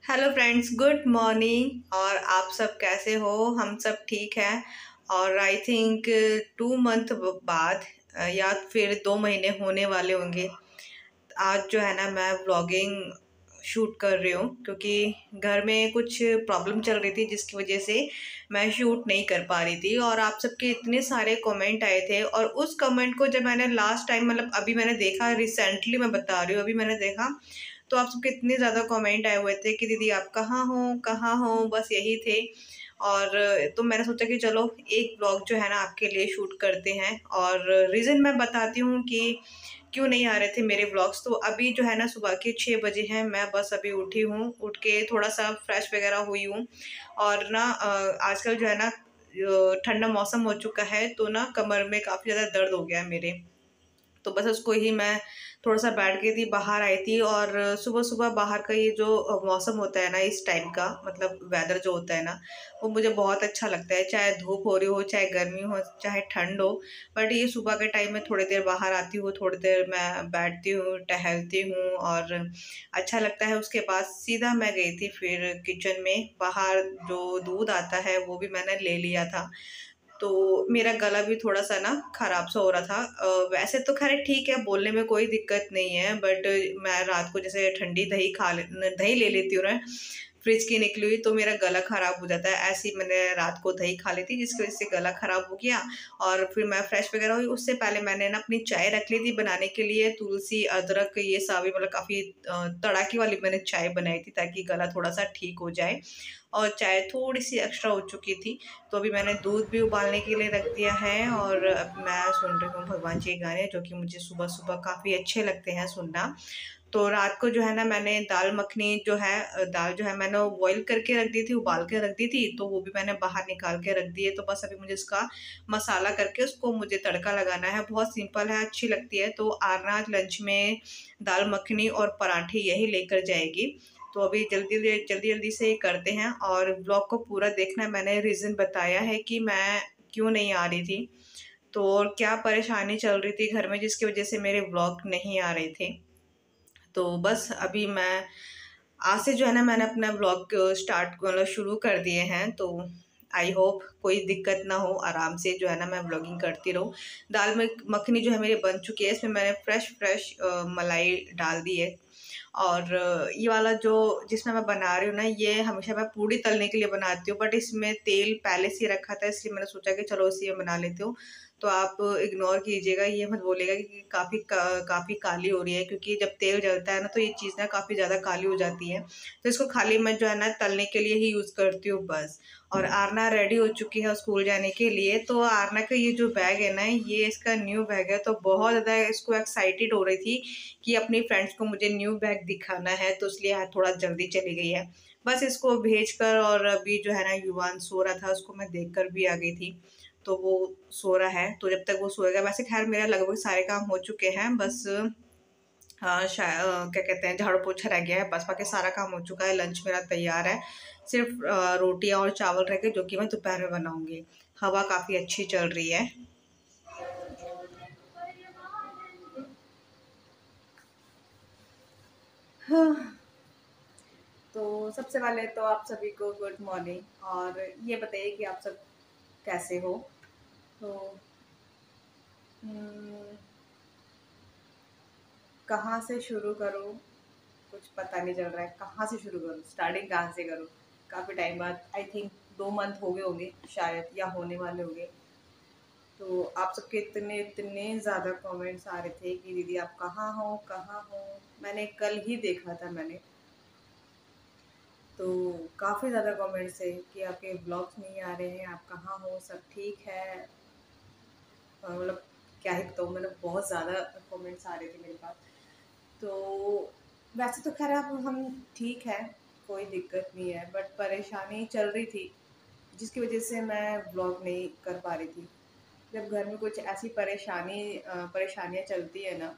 Hello friends, good morning. और आप सब कैसे हो? हम सब ठीक हैं। और आई थिंक 2 मंथ बाद या फिर 2 महीने होने वाले होंगे। आज जो है ना, मैं व्लॉगिंग शूट कर रही हूँ क्योंकि घर में कुछ प्रॉब्लम चल रही थी जिसकी वजह से मैं शूट नहीं कर पा रही थी। और आप सबके इतने सारे कमेंट आए थे, और उस कमेंट को जब मैंने लास्ट टाइम, मतलब अभी मैंने देखा, रिसेंटली मैं बता रही हूँ, अभी मैंने देखा, तो आप सबके इतने ज़्यादा कमेंट आए हुए थे कि दीदी आप कहाँ हो, कहाँ हो, बस यही थे। और तो मैंने सोचा कि चलो एक ब्लॉग जो है ना आपके लिए शूट करते हैं। और रीज़न मैं बताती हूँ कि क्यों नहीं आ रहे थे मेरे व्लॉग्स। तो अभी जो है ना, सुबह के 6 बजे हैं, मैं बस अभी उठी हूँ, उठ के थोड़ा सा फ्रेश वगैरह हुई हूँ। और ना आजकल जो है ना, ठंडा मौसम हो चुका है, तो ना कमर में काफ़ी ज़्यादा दर्द हो गया है मेरे। तो बस उसको ही मैं थोड़ा-सा बैठ गई थी, बाहर आई थी। और सुबह-सुबह बाहर का ये जो मौसम होता है ना इस टाइम का, मतलब वेदर जो होता है ना, वो मुझे बहुत अच्छा लगता है। चाहे धूप हो रही हो, चाहे गर्मी हो, चाहे ठंड हो, बट ये सुबह के टाइम में थोड़ी देर बाहर आती हूँ, थोड़ी देर मैं बैठती हूँ, टहलती हूँ और अच्छा लगता है। उसके बाद सीधा मैं गई थी फिर किचन में, बाहर जो दूध आता है वो भी मैंने ले लिया था। तो मेरा गला भी थोड़ा-सा ना खराब सा हो रहा था। वैसे तो ख़ैर ठीक है, बोलने में कोई दिक्कत नहीं है, बट मैं रात को जैसे ठंडी दही दही ले लेती हूँ ना, फ्रिज की निकली हुई, तो मेरा गला खराब हो जाता है। ऐसे ही मैंने रात को दही खा ली थी जिसकी वज़ह से गला खराब हो गया। और फिर मैं फ्रेश वग़ैरह हुई, उससे पहले मैंने ना अपनी चाय रख ली थी बनाने के लिए। तुलसी, अदरक ये सारी, मतलब काफ़ी तड़ाकी वाली मैंने चाय बनाई थी ताकि गला थोड़ा-सा ठीक हो जाए। और चाय थोड़ी-सी एक्स्ट्रा हो चुकी थी, तो अभी मैंने दूध भी उबालने के लिए रख दिया है। और अब मैं सुन रही हूँ भगवान जी के गाने, जो कि मुझे सुबह-सुबह काफ़ी अच्छे लगते हैं सुनना। तो रात को जो है ना, मैंने दाल मखनी जो है, दाल जो है मैंने वो बॉयल करके रख दी थी, उबाल के रख दी थी, तो वो भी मैंने बाहर निकाल के रख दी है। तो बस अभी मुझे इसका मसाला करके उसको मुझे तड़का लगाना है। बहुत सिंपल है, अच्छी लगती है। तो आरना आज लंच में दाल मखनी और पराठे यही लेकर जाएगी। तो अभी जल्दी-जल्दी से करते हैं। और ब्लॉग को पूरा देखना, मैंने रीज़न बताया है कि मैं क्यों नहीं आ रही थी, तो और क्या परेशानी चल रही थी घर में जिसकी वज़ह से मेरे व्लॉग नहीं आ रहे थे। तो बस अभी मैं आज से जो है ना, मैंने अपना व्लॉग स्टार्ट मतलब शुरू कर दिए हैं। तो आई होप कोई दिक्कत ना हो, आराम से जो है ना मैं व्लॉगिंग करती रहूँ। दाल में मखनी जो है मेरी बन चुकी है, इसमें मैंने फ्रेश मलाई डाल दी है। और ये वाला जो जिसमें मैं बना रही हूँ ना, ये हमेशा मैं पूड़ी तलने के लिए बनाती हूँ, बट इसमें तेल पहले से ही रखा था, इसलिए मैंने सोचा कि चलो इसी में बना लेती हूँ। तो आप इग्नोर कीजिएगा, ये मत बोलिएगा कि काफ़ी काली हो रही है, क्योंकि जब तेल जलता है ना, तो ये चीज़ ना काफ़ी ज़्यादा काली हो जाती है। तो इसको खाली मैं जो है ना तलने के लिए ही यूज़ करती हूँ बस। और आरना रेडी हो चुकी है स्कूल जाने के लिए। तो आरना का ये जो बैग है ना, ये इसका न्यू बैग है, तो बहुत ज़्यादा इसको एक्साइटेड हो रही थी कि अपनी फ्रेंड्स को मुझे न्यू बैग दिखाना है, तो इसलिए आज थोड़ा जल्दी चली गई है। बस इसको भेजकर, और अभी जो है ना युवान सो रहा था, उसको मैं देखकर भी आ गई थी। तो वो सो रहा है, तो जब तक वो सोएगा, वैसे ख़ैर मेरा लगभग सारे काम हो चुके हैं, बस क्या कहते हैं, झाड़ू पोछा रह गया है, बस बाकी सारा काम हो चुका है, लंच मेरा तैयार है। सिर्फ़ रोटियाँ और चावल रह गए, जो कि मैं दोपहर में बनाऊँगी। हवा काफ़ी अच्छी चल रही है। हाँ। तो सबसे पहले तो आप सभी को गुड मॉर्निंग। और ये बताइए कि आप सब कैसे हो? तो उम, कहाँ से शुरू करूँ? कुछ पता नहीं चल रहा है, कहाँ से शुरू करूँ? स्टार्टिंग कहाँ से करूँ? काफ़ी टाइम बाद, आई थिंक 2 मंथ हो गए होंगे शायद, या होने वाले होंगे। तो आप सबके इतने इतने ज़्यादा कमेंट्स आ रहे थे कि दीदी आप कहाँ हो, कहाँ हो? मैंने कल ही देखा था मैंने। तो काफ़ी ज़्यादा कमेंट्स है कि आपके ब्लॉग्स नहीं आ रहे हैं, आप कहाँ हो, सब ठीक है? मतलब क्या ही बताऊँ, मतलब बहुत ज़्यादा कमेंट्स आ रहे थे मेरे पास। तो वैसे तो ख़ैर अब हम ठीक है, कोई दिक्कत नहीं है, बट परेशानी चल रही थी, जिसकी वज़ह से मैं व्लॉग नहीं कर पा रही थी। जब घर में कुछ ऐसी परेशानियाँ चलती है ना,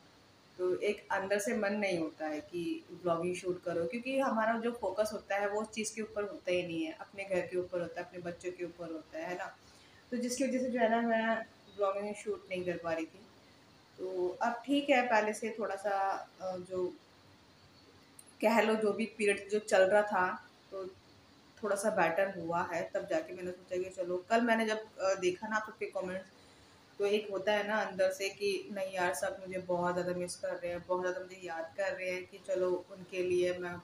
तो एक अंदर से मन नहीं होता है कि व्लॉगिंग शूट करो, क्योंकि हमारा जो फ़ोकस होता है वो उस चीज़ के ऊपर होता ही नहीं है, अपने घर के ऊपर होता है, अपने बच्चों के ऊपर होता है ना? तो जिसकी वज़ह से जो है ना, मैं व्लॉगिंग शूट नहीं कर पा रही थी। तो अब ठीक है, पहले से थोड़ा-सा जो कह लो जो भी पीरियड जो चल रहा था, तो थोड़ा सा बेटर हुआ है। तब जाके मैंने सोचा कि चलो, कल मैंने जब देखा ना आपके कमेंट्स, तो एक होता है ना अंदर से कि नहीं यार, सब मुझे बहुत ज़्यादा मिस कर रहे हैं, बहुत ज़्यादा मुझे याद कर रहे हैं, कि चलो उनके लिए मैं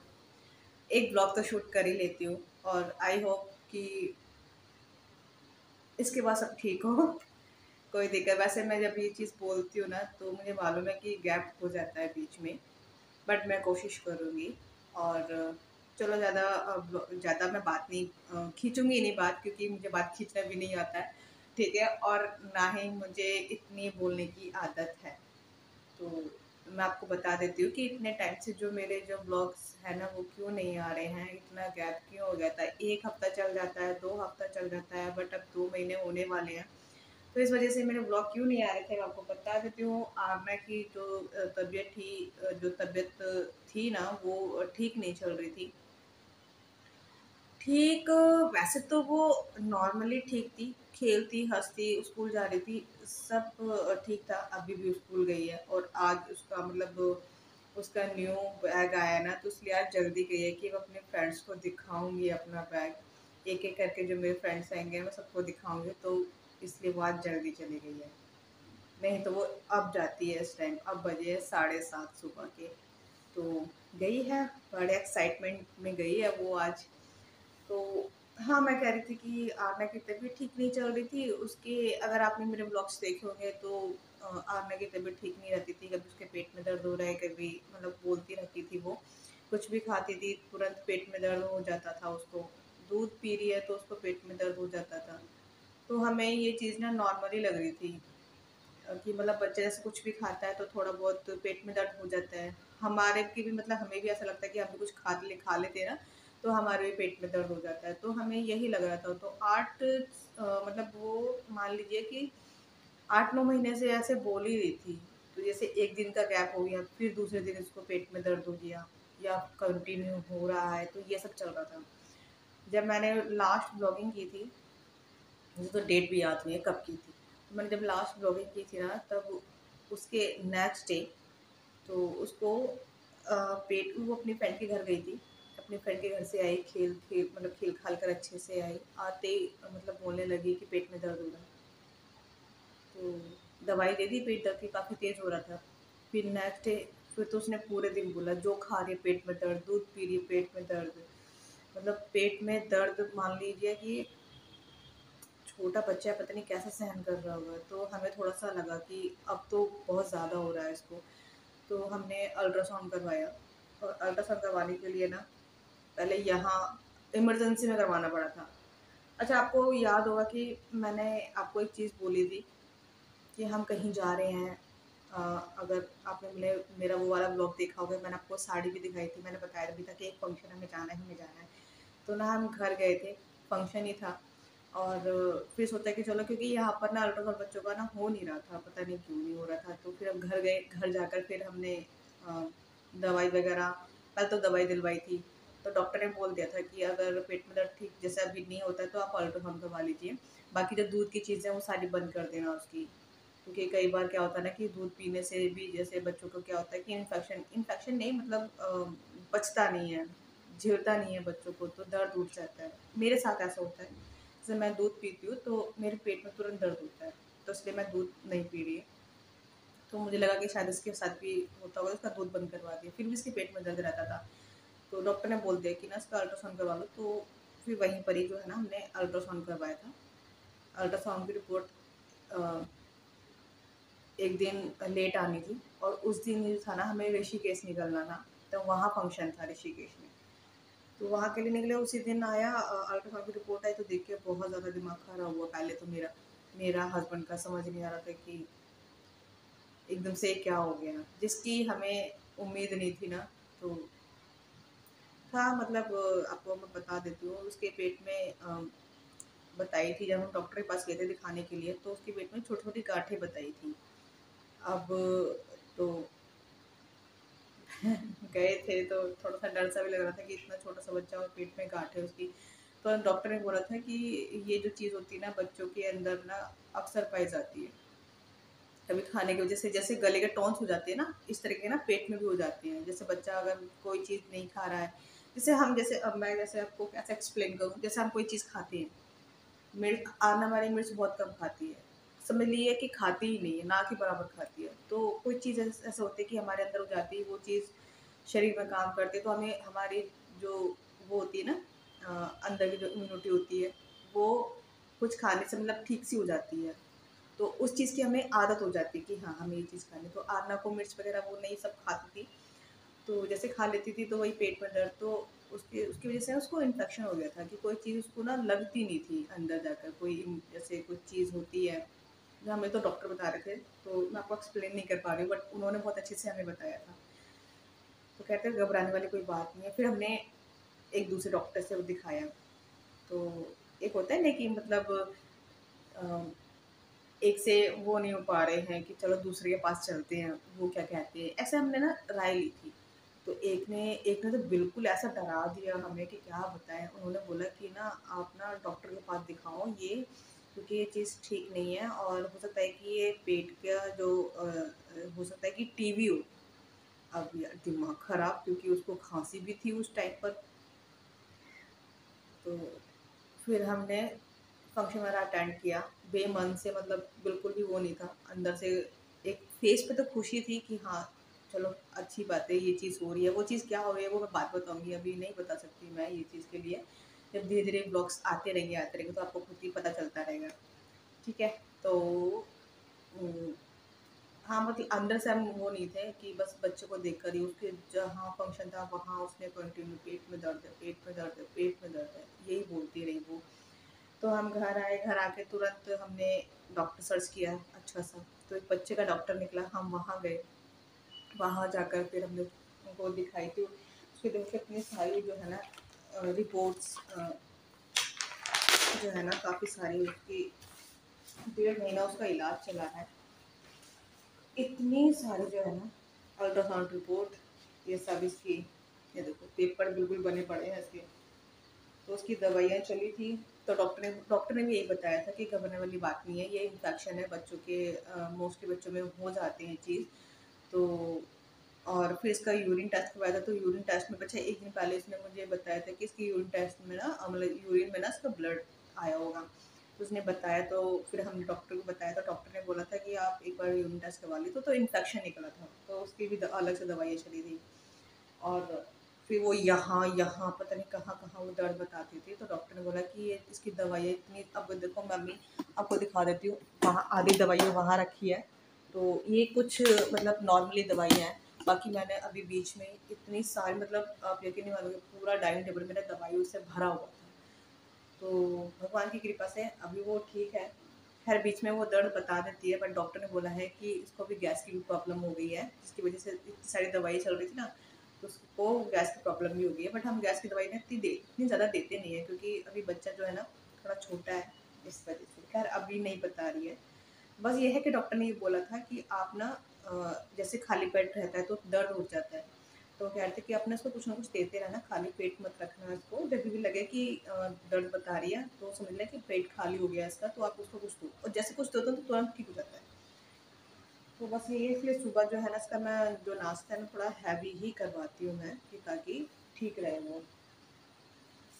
एक ब्लॉग तो शूट कर ही लेती हूँ। और आई होप कि इसके बाद सब ठीक हो। कोई दिक्कत, वैसे मैं जब ये चीज़ बोलती हूँ ना, तो मुझे मालूम है कि गैप हो जाता है बीच में, बट मैं कोशिश करूँगी। और चलो, ज़्यादा मैं बात नहीं खींचूँगी नहीं बात, क्योंकि मुझे बात खींचना भी नहीं आता है, ठीक है? और ना ही मुझे इतनी बोलने की आदत है। तो मैं आपको बता देती हूँ कि इतने टाइम से जो ब्लॉग्स है ना, वो क्यों नहीं आ रहे हैं, इतना गैप क्यों हो जाता है। 1 हफ्ता चल जाता है, 2 हफ्ता चल जाता है, बट अब 2 महीने होने वाले हैं। तो इस वजह से मेरे ब्लॉग क्यों नहीं आ रहे थे, मैं आपको बता देती हूँ। आमना की जो तबीयत थी ना, वो ठीक नहीं चल रही थी। ठीक, वैसे तो वो नॉर्मली ठीक थी, खेलती, हँसती, स्कूल जा रही थी, सब ठीक था। अभी भी स्कूल गई है, और आज उसका मतलब उसका न्यू बैग आया है ना, तो इसलिए आज जल्दी गई है कि मैं अपने फ्रेंड्स को दिखाऊँगी अपना बैग। एक-एक करके जो मेरे फ्रेंड्स आएँगे, मैं सबको दिखाऊँगी, तो इसलिए वो आज जल्दी चली गई है। नहीं तो वो अब जाती है इस टाइम, अब बजे हैं 7:30 सुबह के। तो गई है, बड़े एक्साइटमेंट में गई है वो आज। तो हाँ, मैं कह रही थी कि आरना की तबीयत ठीक नहीं चल रही थी। उसके अगर आपने मेरे ब्लॉग्स देखे होंगे, तो आरना की तबीयत ठीक नहीं रहती थी। कभी उसके पेट में दर्द हो रहा है, कभी मतलब बोलती रहती थी वो। कुछ भी खाती थी, तुरंत पेट में दर्द हो जाता था उसको। दूध पी रही है, तो उसको पेट में दर्द हो जाता था। तो हमें ये चीज़ ना नॉर्मल ही लग रही थी, कि मतलब बच्चा जैसे कुछ भी खाता है, तो थोड़ा बहुत पेट में दर्द हो जाता है। हमारे की भी मतलब हमें भी ऐसा लगता है कि हम भी कुछ खा लेते हैं ना, तो हमारे भी पेट में दर्द हो जाता है। तो हमें यही लग रहा था। तो मतलब वो मान लीजिए कि 8-9 महीने से ऐसे बोल ही रही थी। तो जैसे एक दिन का गैप हो गया, फिर दूसरे दिन उसको पेट में दर्द हो गया, या कंटिन्यू हो रहा है, तो ये सब चल रहा था। जब मैंने लास्ट ब्लॉगिंग की थी, मुझे तो डेट भी याद नहीं है कब की थी। तो मैंने जब लास्ट ब्लॉगिंग की थी ना, तब उसके नेक्स्ट डे, तो उसको पेट वो अपनी फ्रेंड के घर गई थी। अपनी फ्रेंड के घर से आई, मतलब खेल-खाल कर अच्छे से आई। आते ही मतलब बोलने लगी कि पेट में दर्द हो रहा है। तो दवाई दे दी, पेट दर्द की काफ़ी तेज़ हो रहा था। फिर नेक्स्ट डे, फिर तो उसने पूरे दिन बोला, जो खा रही है पेट में दर्द, दूध पी रही है पेट में दर्द। मतलब पेट में दर्द, मान लीजिए कि छोटा बच्चा है, पता नहीं कैसे सहन कर रहा होगा। तो हमें थोड़ा-सा लगा कि अब तो बहुत ज़्यादा हो रहा है इसको। तो हमने अल्ट्रासाउंड करवाया, और अल्ट्रासाउंड करवाने के लिए ना, पहले यहाँ इमरजेंसी में करवाना पड़ा था। अच्छा, आपको याद होगा कि मैंने आपको एक चीज़ बोली थी कि हम कहीं जा रहे हैं। अ, अगर आपने मेरा वो वाला ब्लॉग देखा होगा, मैंने आपको साड़ी भी दिखाई थी, मैंने बताया भी था कि एक फंक्शन हमें जाना है, हमें जाना है। तो ना हम घर गए थे, फंक्शन ही था। और फिर सोचा कि चलो, क्योंकि यहाँ पर ना अल्ट्रासाउंड बच्चों का ना हो नहीं रहा था, पता नहीं क्यों नहीं हो रहा था। तो फिर हम घर गए, घर जाकर फिर हमने अ, दवाई वगैरह, कल तो दवाई दिलवाई थी। तो डॉक्टर ने बोल दिया था कि अगर पेट में दर्द ठीक जैसे अभी नहीं होता है, तो आप अल्ट्रासाउंड करवा लीजिए। बाकी जो दूध की चीज़ें हैं, वो सारी बंद कर देना उसकी। क्योंकि कई बार क्या होता है ना, कि दूध पीने से भी जैसे बच्चों को क्या होता है कि इन्फेक्शन इन्फेक्शन नहीं, मतलब पचता नहीं है, झिलता नहीं है बच्चों को, तो दर्द उठ जाता है। मेरे साथ ऐसा होता है, जैसे मैं दूध पीती हूँ, तो मेरे पेट में तुरंत दर्द होता है, तो इसलिए मैं दूध नहीं पी रही। तो मुझे लगा कि शायद इसके साथ भी होता होगा, इसका दूध बंद करवा दिया, फिर भी इसके पेट में दर्द रहता था। तो डॉक्टर ने बोल दिया कि ना इसका अल्ट्रासाउंड करवा लो। तो फिर वहीं पर ही जो है ना, हमने अल्ट्रासाउंड करवाया था। अल्ट्रासाउंड की रिपोर्ट एक दिन लेट आनी थी, और उस दिन जो था ना, हमें ऋषिकेश निकलना था। तो वहाँ फंक्शन था ऋषिकेश में, तो वहाँ के लिए निकले। उसी दिन आया, अल्ट्रासाउंड की रिपोर्ट आई, तो देख के बहुत ज़्यादा दिमाग खराब हुआ। पहले तो मेरा हस्बैंड का समझ नहीं आ रहा था कि एकदम से क्या हो गया, जिसकी हमें उम्मीद नहीं थी ना। तो था मतलब, आपको मैं बता देती हूँ, उसके पेट में बताई थी, जब हम डॉक्टर के पास गए थे दिखाने के लिए, तो उसके पेट में छोटी-छोटी गाँठें बताई थी। अब तो गए थे, तो थोड़ा-सा डर सा भी लग रहा था कि इतना छोटा-सा बच्चा और पेट में गाँठ है उसकी। तो डॉक्टर ने बोला था कि ये जो चीज़ होती है ना, बच्चों के अंदर ना अक्सर पाई जाती है। कभी खाने की वजह से जैसे गले के टॉन्स हो जाते हैं ना, इस तरह के ना पेट में भी हो जाते हैं। जैसे बच्चा अगर कोई चीज़ नहीं खा रहा है, जैसे हम जैसे अब मैं जैसे आपको कैसे एक्सप्लेन करूँ, जैसे हम कोई चीज़ खाते हैं, मिर्च आना हमारी मिर्च बहुत कम खाती है, समझ लीजिए कि खाती ही नहीं है, ना के बराबर खाती है। तो कोई चीज़ ऐसा होती है कि हमारे अंदर हो जाती है वो चीज़, शरीर में काम करती है, तो हमें हमारी जो वो होती है ना अंदर की जो इम्यूनिटी होती है वो कुछ खाने से मतलब ठीक सी हो जाती है। तो उस चीज़ की हमें आदत हो जाती है कि हाँ हमें ये चीज़ खानी है। तो आरना को मिर्च वगैरह वो नहीं सब खाती थी, तो जैसे खा लेती थी तो वही पेट में दर्द, तो उसकी उसकी वजह से उसको इन्फेक्शन हो गया था कि कोई चीज़ उसको ना लगती नहीं थी अंदर जाकर, कोई जैसे कुछ चीज़ होती है जो हमें तो डॉक्टर बता रहे थे, तो मैं आपको एक्सप्लेन नहीं कर पा रही हूँ, बट उन्होंने बहुत अच्छे से हमें बताया था। तो कहते हैं घबराने वाली कोई बात नहीं है। फिर हमने एक दूसरे डॉक्टर से वो दिखाया, तो एक होता है ना कि मतलब अ, एक से वो नहीं हो पा रहे हैं कि चलो दूसरे के पास चलते हैं, वो क्या कहते हैं, ऐसे हमने ना राय ली थी। तो एक ने तो बिल्कुल ऐसा डरा दिया हमें कि क्या बताएं। उन्होंने बोला कि ना आप ना डॉक्टर के पास दिखाओ ये, क्योंकि ये चीज़ ठीक नहीं है और हो सकता है कि ये पेट का जो हो सकता है कि टीबी हो। अब यार दिमाग खराब, क्योंकि उसको खांसी भी थी उस टाइम पर। तो फिर हमने फंक्शन वगैरह अटेंड किया, बेमन से, मतलब बिल्कुल भी वो नहीं था अंदर से। एक फेस पे तो खुशी थी कि हाँ चलो अच्छी बात है, ये चीज़ हो रही है। वो चीज़ क्या हो रही है वो मैं बात बताऊंगी, अभी नहीं बता सकती मैं ये चीज़ के लिए। जब धीरे धीरे ब्लॉग्स आते रहेंगे तो आपको खुद ही पता चलता रहेगा। ठीक है। तो उम, हाँ, मतलब अंदर से हम वो नहीं थे कि बस बच्चे को देखकर ही, उसके जहाँ फंक्शन था वहाँ उसने कंटिन्यू पेट में दर्द है, पेट में दर्द है, पेट में दर्द है, यही बोलती रही वो। तो हम घर आए, घर आके तुरंत हमने डॉक्टर सर्च किया अच्छा सा, तो एक बच्चे का डॉक्टर निकला, हम वहाँ गए। वहाँ जाकर फिर हमने उनको दिखाई थी, उसके देख के इतनी सारी जो है ना रिपोर्ट्स जो है ना काफ़ी सारी उसकी, 1.5 महीना उसका इलाज चला है। इतनी सारी जो है ना अल्ट्रासाउंड रिपोर्ट, ये सब इसकी, ये देखो पेपर बिल्कुल बने पड़े हैं इसके। तो उसकी दवाइयाँ चली थी। तो डॉक्टर ने भी यही बताया था कि घबराने वाली बात नहीं है, ये इन्फेक्शन है बच्चों के, मोस्टली बच्चों में हो जाते हैं चीज़। तो और फिर इसका यूरिन टेस्ट करवाया था, तो यूरिन टेस्ट में बच्चा 1 दिन पहले इसने मुझे बताया था कि इसकी यूरिन टेस्ट में ना मतलब यूरिन में ना इसका ब्लड आया होगा। तो उसने बताया, तो फिर हमने डॉक्टर को बताया, तो डॉक्टर ने बोला था कि आप एक बार यूरिन टेस्ट करवा लीजिए। तो इन्फेक्शन निकला था, तो उसकी भी अलग से दवाइयाँ चली थी। और फिर वो यहाँ यहाँ पता नहीं कहाँ कहाँ वो दर्द बताती थी, तो डॉक्टर ने बोला कि ये इसकी दवाइयाँ इतनी, अब देखो मम्मी आपको दिखा देती हूँ, वहाँ आधी दवाइयाँ वहाँ रखी है। तो ये कुछ मतलब नॉर्मली दवाइयाँ हैं, बाकी मैंने अभी बीच में इतनी सारी, मतलब आप यकीन नहीं मानोगे, पूरा डाइनिंग टेबल मेरा दवाइयों से भरा हुआ था। तो भगवान की कृपा से अभी वो ठीक है। खैर बीच में वो दर्द बता देती है, बट डॉक्टर ने बोला है कि इसको भी गैस की भी प्रॉब्लम हो गई है, जिसकी वजह से इतनी सारी दवाई चल रही थी ना, तो उसको गैस की प्रॉब्लम भी हो गई है। बट हम गैस की दवाई ना इतनी ज़्यादा देते नहीं है, क्योंकि अभी बच्चा जो है ना थोड़ा छोटा है, इस वजह से। खैर अभी नहीं बता रही है। बस ये है कि डॉक्टर ने ये बोला था कि आप ना जैसे खाली पेट रहता है तो दर्द हो जाता है, तो कह रहे थे कि अपने इसको कुछ ना कुछ देते रहना, खाली पेट मत रखना इसको। जब भी लगे कि दर्द बता रही है तो समझ लें कि पेट खाली हो गया इसका, तो आप उसको कुछ दो, और जैसे कुछ दो तो तुरंत ठीक हो जाता है। तो बस यही है, इसलिए सुबह जो है ना इसका मैं जो नाश्ता है ना थोड़ा हैवी ही करवाती हूँ मैं, कि ताकि ठीक रहे वो।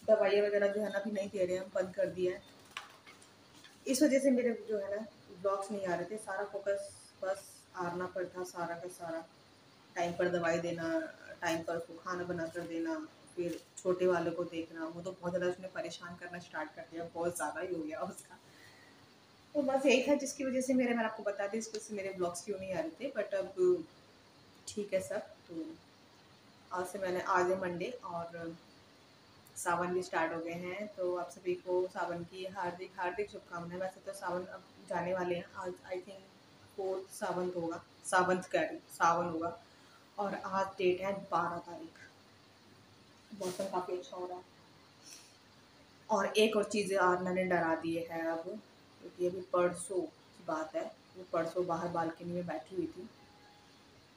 दवाइयाँ वगैरह जो है ना अभी नहीं दे रहे हैं, हम बंद कर दिया है। इस वजह से मेरे जो है ना ब्लॉग्स नहीं आ रहे थे, सारा फोकस बस आरना पर था, सारा का सारा। टाइम पर दवाई देना, टाइम पर उसको खाना बना कर देना, फिर छोटे वाले को देखना, वो तो बहुत ज़्यादा उसने परेशान करना स्टार्ट कर दिया, बहुत ज़्यादा ही हो गया उसका। तो बस यही था जिसकी वजह से मैंने आपको बता दी, इस वजह से मेरे ब्लॉग्स क्यों नहीं आ रहे थे, बट अब ठीक है सब। तो आज से मैंने, आज है मंडे और सावन भी स्टार्ट हो गए हैं, तो आप सभी को सावन की हार्दिक हार्दिक शुभकामनाएं। वैसे तो सावन अब जाने वाले हैं, आज आई थिंक 4th सावन होगा, सावंत कह रही सावन होगा। और आज डेट है 12 तारीख। मौसम काफ़ी अच्छा हो रहा है। और एक और चीज़ यार मैंने डरा दिए है अब, क्योंकि अभी परसों की बात है, वो परसों बाहर बालकनी में बैठी हुई थी,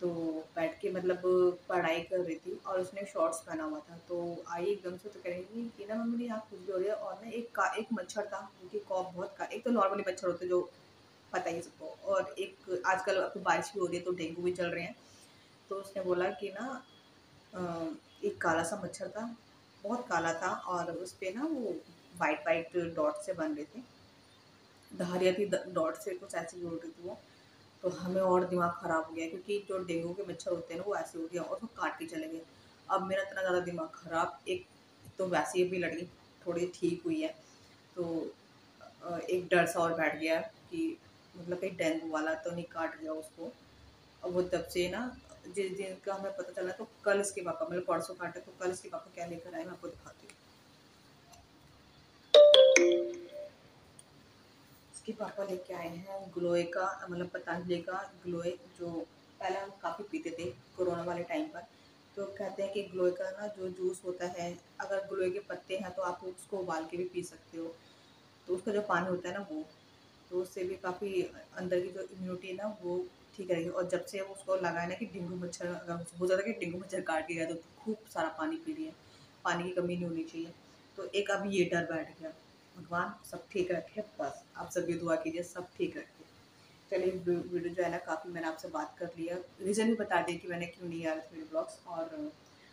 तो बैठ के मतलब पढ़ाई कर रही थी और उसने शॉर्ट्स पहना हुआ था। तो आई एकदम से, तो कह रही थी कि ना मम्मी यहाँ खुजली हो रही है, और ना एक मच्छर था, उनकी कॉप बहुत का, एक तो नॉर्मली मच्छर होते जो पता ही सबको। और एक आजकल अब तो बारिश भी हो रही है तो डेंगू भी चल रहे हैं। तो उसने बोला कि ना एक काला सा मच्छर था, बहुत काला था, और उस पे ना वो वाइट वाइट डॉट से बन रहे थे, धारियाँ थी डॉट से, कुछ ऐसी बोल रही थी वो। तो हमें और दिमाग ख़राब हो गया, क्योंकि जो डेंगू के मच्छर होते हैं ना वो ऐसे हो गया और वो काट के चले गए। अब मेरा इतना ज़्यादा दिमाग ख़राब, एक तो वैसे ही अभी लड़की थोड़ी ठीक हुई है, तो एक डर सा और बैठ गया कि मतलब कहीं डेंगू वाला तो नहीं काट गया उसको। और वो तब से ना, जिस दिन का हमें पता चला तो कल इसके पापा, मतलब परसों काटा तो कल इसके पापा क्या लेकर आए मैं आपको दिखाती हूँ। इसके पापा लेके आए हैं ग्लोए का, मतलब पतंजलि का ग्लोए, जो पहले हम काफ़ी पीते थे कोरोना वाले टाइम पर। तो कहते हैं कि ग्लोए का ना जो जूस होता है, अगर ग्लोए के पत्ते हैं तो आप उसको उबाल के भी पी सकते हो। तो उसका जो पानी होता है ना वो, तो उससे भी काफ़ी अंदर की जो इम्यूनिटी है ना वो ठीक रहेगी। और जब से हम उसको लगाए ना कि डेंगू मच्छर अगर हो जाता है कि डेंगू मच्छर काट के गया, तो खूब सारा पानी पी रही है, पानी की कमी नहीं होनी चाहिए। तो एक अब ये डर बैठ गया। भगवान सब ठीक रखे, बस आप सब भी दुआ कीजिए सब ठीक रखे। चलिए वीडियो जो है ना काफ़ी मैंने आपसे बात कर लिया, रीज़न भी बता दी कि मैंने क्यों नहीं आ रहे थे मेरे ब्लॉग्स। और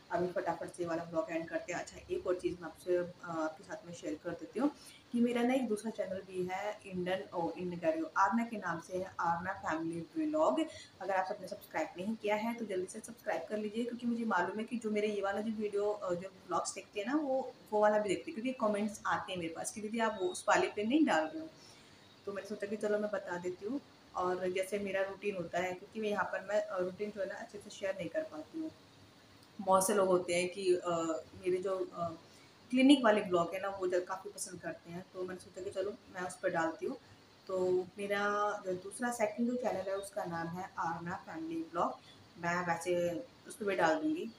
अभी फटाफट से ये वाला ब्लॉग एंड करते हैं। अच्छा, एक और चीज़ मैं आपसे आपके साथ में शेयर कर देती हूँ कि मेरा ना एक दूसरा चैनल भी है, इंडियन कह रही हूँ, आरना के नाम से है, आरना फैमिली व्लॉग। अगर आप सबने सब्सक्राइब नहीं किया है तो जल्दी से सब्सक्राइब कर लीजिए, क्योंकि मुझे मालूम है कि जो मेरे ये वाला जो वीडियो जो ब्लॉग्स देखते हैं ना वो वाला भी देखते हैं, क्योंकि कमेंट्स आते हैं मेरे पास कि दीदी आप वो उस वाले पे नहीं डाल रहे हो। तो मैंने सोचा कि चलो मैं बता देती हूँ। और जैसे मेरा रूटीन होता है, क्योंकि मैं यहाँ पर मैं रूटीन जो है ना अच्छे से शेयर नहीं कर पाती हूँ। बहुत से लोग होते हैं कि मेरे जो क्लिनिक वाले ब्लॉग है ना वो जब काफ़ी पसंद करते हैं, तो मैंने सोचा कि चलो मैं उस पर डालती हूँ। तो मेरा जो दूसरा सेकंड जो चैनल है उसका नाम है आरना फैमिली ब्लॉग। मैं वैसे उस पर भी डाल दूँगी,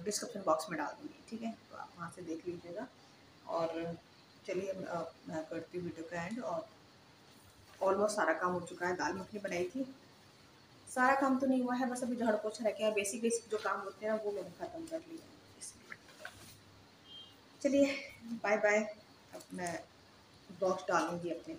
डिस्क्रिप्शन बॉक्स में डाल दूँगी, ठीक है, तो आप वहाँ से देख लीजिएगा। और चलिए अब मैं करती हूँ वीडियो का एंड। और ऑलमोस्ट सारा काम हो चुका है, दाल मखनी बनाई थी, सारा काम तो नहीं हुआ है, बस अभी झाड़ू पोछा रह गया है, बेसिक बेसिक जो काम होते हैं ना वो मैंने ख़त्म कर लिया है इसलिए। चलिए बाय बाय, अब मैं ब्लॉग्स डालूँगी अपने।